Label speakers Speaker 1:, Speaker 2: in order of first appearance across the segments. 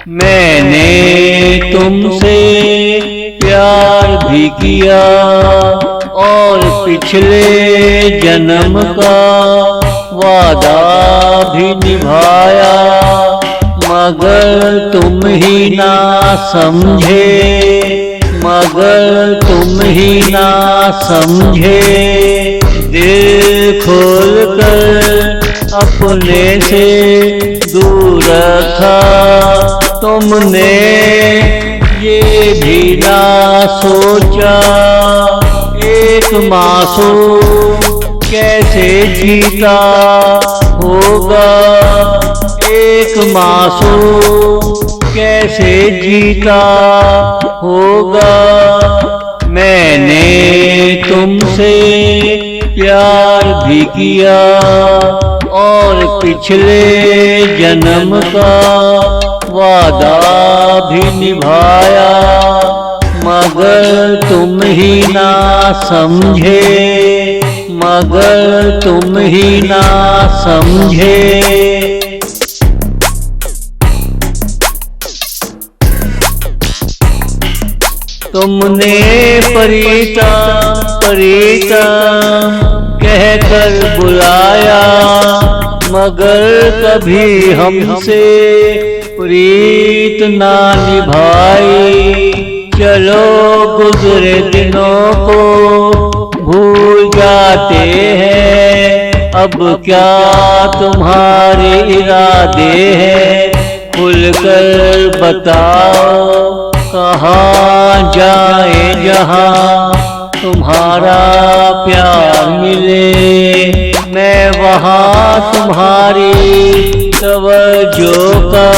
Speaker 1: मैंने तुमसे प्यार भी किया और पिछले जन्म का वादा भी निभाया, मगर तुम ही ना समझे, मगर तुम ही ना समझे। दिल खोल कर अपने से दूर रखा तुमने, ये भी ना सोचा एक मासूम कैसे जीता होगा, एक मासूम कैसे जीता होगा। मैंने तुमसे प्यार भी किया और पिछले जन्म का वादा भी निभाया, मगर तुम ही ना समझे, मगर तुम ही ना समझे। तुमने परीता परीता कहकर बुलाया, मगर कभी हमसे प्रीत ना निभाई। चलो गुजरे दिनों को भूल जाते हैं, अब क्या तुम्हारे इरादे हैं, खुलकर बताओ कहाँ जाए जहाँ तुम्हारा प्यार मिले। मैं वहाँ तुम्हारी तवज्जो का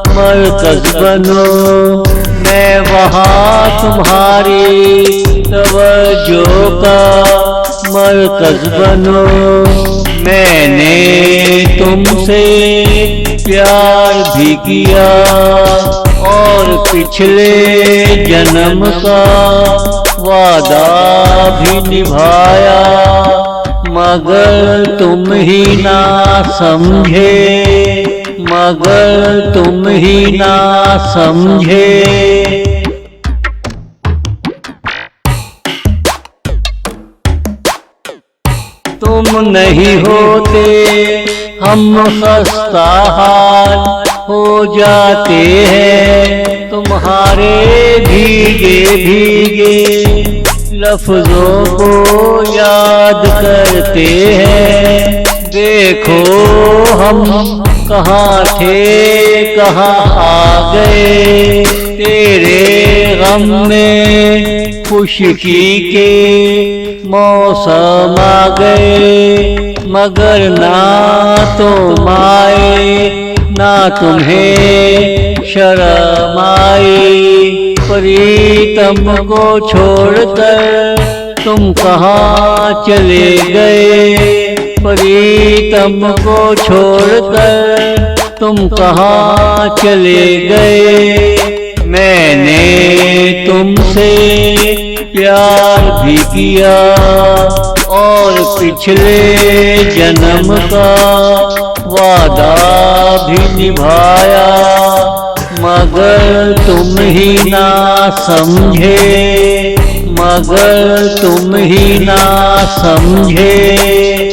Speaker 1: मरकज बनूं, मैं वहाँ तुम्हारी तवज्जो का मरकज बनूं। मैंने तुमसे प्यार भी किया और पिछले जन्म का वादा भी निभाया, मगर तुम ही ना समझे, मगर तुम ही ना समझे। तुम नहीं होते हम खस्ता हाल हो जाते हैं, तुम्हारे भीगे भीगे लफ्जों को याद करते हैं। देखो हम कहाँ थे कहाँ आ गए, तेरे गम में खुशकी के मौसम आ गए, मगर ना तुम आए ना तुम्हें शर्म आई। प्रीतम को छोड़कर तुम कहाँ चले गए, प्रीतम को छोड़कर तुम कहाँ चले गए। मैंने तुमसे प्यार भी किया और पिछले जन्म का वादा भी निभाया, मगर तुम ही ना समझे, मगर तुम ही ना समझे।